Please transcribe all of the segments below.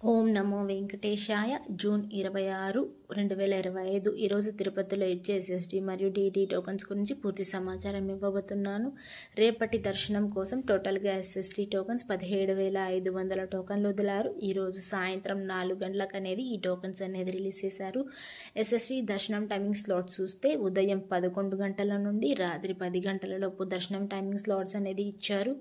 ఓం నమో వెంకటేశాయ. June 26, 2025 ఈరోజు తిరుపతిలో ఇచ్చే ఎస్ఎస్డి మరియు డిడి టోకన్స్ గురించి పూర్తి సమాచారం ఇవ్వబోతున్నాను. రేపటి దర్శనం కోసం టోటల్గా ఎస్ఎస్డి టోకన్స్ 17,500 టోకన్లు వదిలారు. ఈరోజు సాయంత్రం 4 గంటలకు అనేది ఈ టోకన్స్ అనేది రిలీజ్ చేశారు. ఎస్ఎస్డి దర్శనం టైమింగ్ స్లాట్స్ చూస్తే ఉదయం 11 గంటల నుండి రాత్రి 10 గంటల లోపు దర్శనం టైమింగ్ స్లాట్స్ అనేది ఇచ్చారు.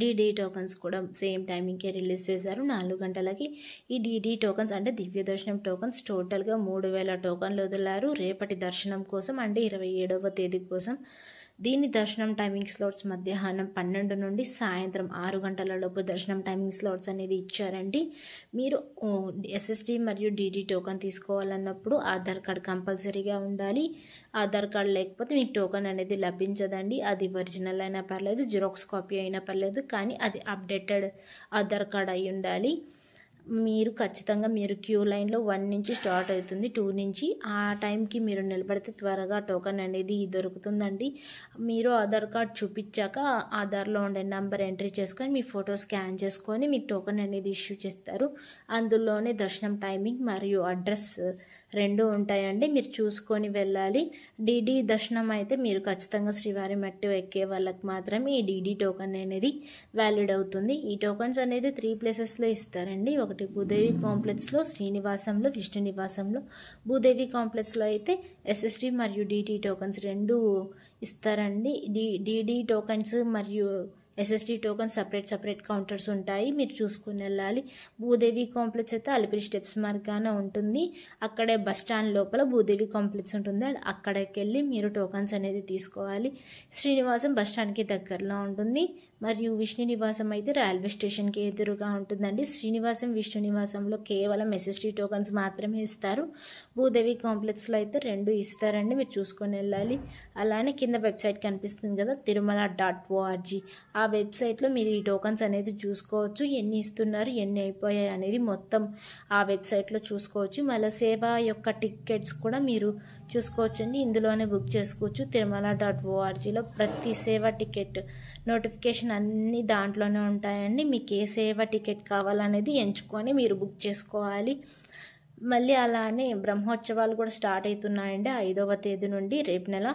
డిడి టోకన్స్ కూడా సేమ్ టైమింగ్కే రిలీజ్ చేశారు 4 గంటలకి. ఈ డిడి టోకన్స్ అంటే దివ్య దర్శనం టోకన్స్ టోటల్గా 3,000 టోకన్లు వదిలారు రేపటి దర్శనం కోసం, అంటే 27వ తేదీ కోసం. దీని దర్శనం టైమింగ్ స్లాట్స్ మధ్యాహ్నం 12 నుండి సాయంత్రం 6 గంటల లోపు దర్శనం టైమింగ్ స్లాట్స్ అనేది ఇచ్చారండి. మీరు ఎస్ఎస్డి మరియు డిడి టోకన్ తీసుకోవాలన్నప్పుడు ఆధార్ కార్డ్ కంపల్సరీగా ఉండాలి. ఆధార్ కార్డ్ లేకపోతే మీకు టోకన్ అనేది లభించదండి. అది ఒరిజినల్ అయినా పర్లేదు, జిరాక్స్ కాపీ అయినా పర్లేదు, కానీ అది అప్డేటెడ్ ఆధార్ కార్డ్ అయి ఉండాలి. మీరు ఖచ్చితంగా క్యూ లైన్లో 1 నుంచి స్టార్ట్ అవుతుంది, 2 నుంచి ఆ టైంకి మీరు నిలబడితే త్వరగా టోకన్ అనేది దొరుకుతుందండి. మీరు ఆధార్ కార్డ్ చూపించాక ఆధార్లో ఉండే నెంబర్ ఎంట్రీ చేసుకొని మీ ఫోటో స్కాన్ చేసుకొని మీకు టోకన్ అనేది ఇష్యూ చేస్తారు. అందులోనే దర్శనం టైమింగ్ మరియు అడ్రస్ 2 ఉంటాయండి, మీరు చూసుకొని వెళ్ళాలి. డిడి దర్శనం అయితే మీరు ఖచ్చితంగా శ్రీవారి మెట్టు ఎక్కే వాళ్ళకి మాత్రమే ఈ డిడి టోకన్ అనేది వ్యాలిడ్ అవుతుంది. ఈ టోకన్స్ అనేది 3 ప్లేసెస్లో ఇస్తారండి. ఒకటి భూదేవి కాంప్లెక్స్లో, శ్రీనివాసంలో, విష్ణు నివాసంలో. భూదేవి కాంప్లెక్స్లో అయితే ఎస్ఎస్డి మరియు డిడి టోకన్స్ 2 ఇస్తారండి. డిడి టోకన్స్ మరియు ఎస్ఎస్డి టోకన్స్ సపరేట్ కౌంటర్స్ ఉంటాయి, మీరు చూసుకుని వెళ్ళాలి. భూదేవి కాంప్లెక్స్ అయితే అలిపిరి స్టెప్స్ మార్గాన ఉంటుంది. అక్కడే బస్ స్టాండ్ లోపల భూదేవి కాంప్లెక్స్ ఉంటుంది, అక్కడికి వెళ్ళి మీరు టోకన్స్ అనేది తీసుకోవాలి. శ్రీనివాసం బస్ స్టాండ్కి దగ్గరలో ఉంటుంది మరియు విష్ణు నివాసం అయితే రైల్వే స్టేషన్కి ఎదురుగా ఉంటుందండి. శ్రీనివాసం, విష్ణు నివాసంలో కేవలం ఎస్ఎస్డి టోకన్స్ మాత్రమే ఇస్తారు. భూదేవి కాంప్లెక్స్లో అయితే 2 ఇస్తారండి, మీరు చూసుకొని వెళ్ళాలి. అలానే కింద వెబ్సైట్ కనిపిస్తుంది కదా, tirumala.org. ఆ వెబ్సైట్లో మీరు ఈ టోకన్స్ అనేది చూసుకోవచ్చు. ఎన్ని ఇస్తున్నారు, ఎన్ని అయిపోయాయి అనేది మొత్తం ఆ వెబ్సైట్లో చూసుకోవచ్చు. మళ్ళీ సేవ యొక్క టికెట్స్ కూడా మీరు చూసుకోవచ్చండి, ఇందులోనే బుక్ చేసుకోవచ్చు. tirumala.orgలో ప్రతి సేవ టికెట్ నోటిఫికేషన్ అన్నీ దాంట్లోనే ఉంటాయండి. మీకు ఏ సేవ టికెట్ కావాలనేది ఎంచుకొని మీరు బుక్ చేసుకోవాలి. మళ్ళీ అలానే బ్రహ్మోత్సవాలు కూడా స్టార్ట్ అవుతున్నాయండి 5వ తేదీ నుండి, రేపు నెల.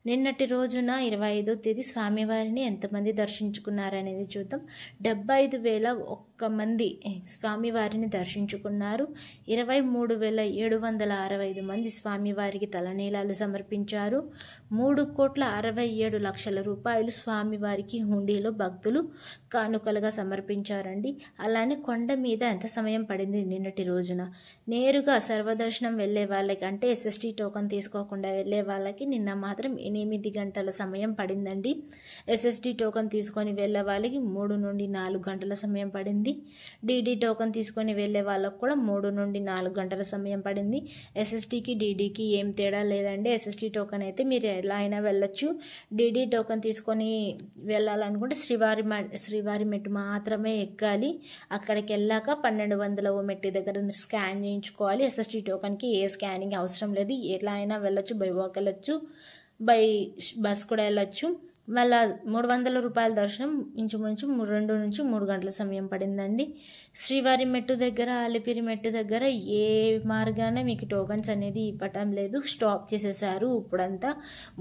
నిన్నటి రోజున 25వ తేదీ స్వామివారిని ఎంతమంది దర్శించుకున్నారనేది చూద్దాం. 75,001 మంది స్వామివారిని దర్శించుకున్నారు. 23,765 మంది స్వామివారికి తలనీలాలు సమర్పించారు. 3,67,00,000 రూపాయలు స్వామివారికి హుండీలో భక్తులు కానుకలుగా సమర్పించారండి. అలానే కొండ మీద ఎంత సమయం పడింది నిన్నటి రోజున? నేరుగా సర్వదర్శనం వెళ్ళే వాళ్ళకి, అంటే ఎస్ఎస్డి టోకన్ తీసుకోకుండా వెళ్ళే వాళ్ళకి నిన్న మాత్రం 8 గంటల సమయం పడిందండి. ఎస్ఎస్డి టోకన్ తీసుకొని వెళ్ళే వాళ్ళకి 3 నుండి 4 గంటల సమయం పడింది. డిడి టోకన్ తీసుకొని వెళ్ళే వాళ్ళకు కూడా 3 నుండి 4 గంటల సమయం పడింది. ఎస్ఎస్డికి డిడికి ఏం తేడా లేదండి. ఎస్ఎస్డి టోకన్ అయితే మీరు ఎలా అయినా వెళ్ళొచ్చు. డిడి టోకన్ తీసుకొని వెళ్ళాలనుకుంటే శ్రీవారి మెట్టు మాత్రమే ఎక్కాలి. అక్కడికి వెళ్ళాక 1200వ మెట్టు దగ్గర స్కాన్ చేయించుకోవాలి. ఎస్ఎస్డి టోకన్కి ఏ స్కానింగ్ అవసరం లేదు, ఎలా అయినా వెళ్ళొచ్చు. బై వాక్ వెళ్ళొచ్చు, బై బస్ కూడా వెళ్ళొచ్చు. మళ్ళీ 300 రూపాయల దర్శనం ఇంచుమించు 2 నుంచి 3 గంటల సమయం పడిందండి. శ్రీవారి మెట్టు దగ్గర, అలిపిరి మెట్టు దగ్గర ఏ మార్గాన మీకు టోకన్స్ అనేది ఇవ్వటం లేదు, స్టాప్ చేసేసారు. ఇప్పుడంతా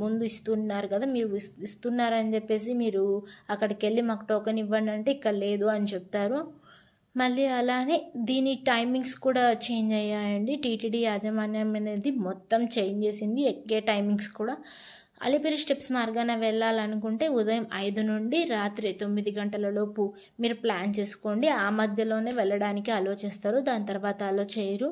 ముందు ఇస్తున్నారు కదా, మీరు ఇస్తున్నారని చెప్పేసి మీరు అక్కడికి వెళ్ళి మాకు టోకన్ ఇవ్వండి అంటే ఇక్కడ లేదు అని చెప్తారు. మళ్ళీ అలానే దీని టైమింగ్స్ కూడా చేంజ్ అయ్యాయండి. టీటీడీ యాజమాన్యం అనేది మొత్తం చేంజ్ చేసింది. ఎక్కే టైమింగ్స్ కూడా అలిపిరి స్టెప్స్ మార్గాన వెళ్ళాలనుకుంటే ఉదయం 5 నుండి రాత్రి 9 గంటల లోపు మీరు ప్లాన్ చేసుకోండి. ఆ మధ్యలోనే వెళ్ళడానికి అలో చేస్తారు, దాని తర్వాత అలో చేయరు.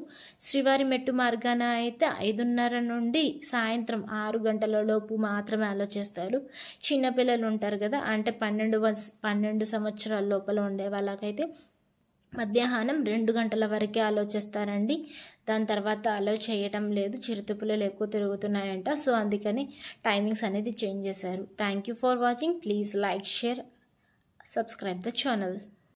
శ్రీవారి మెట్టు మార్గాన అయితే 5:30 నుండి సాయంత్రం 6 గంటల లోపు మాత్రమే అలో చేస్తారు. చిన్నపిల్లలు ఉంటారు కదా, అంటే 12 సంవత్సరాల లోపల ఉండే వాళ్ళకైతే మధ్యాహ్నం 2 గంటల వరకే అలో చేస్తారండి. దాని తర్వాత అలో చేయటం లేదు, చిరుతపుల్లలు ఎక్కువ తిరుగుతున్నాయంట. సో అందుకని టైమింగ్స్ అనేది చేంజ్ చేశారు. Thank you for watching. Please like, share, subscribe the channel.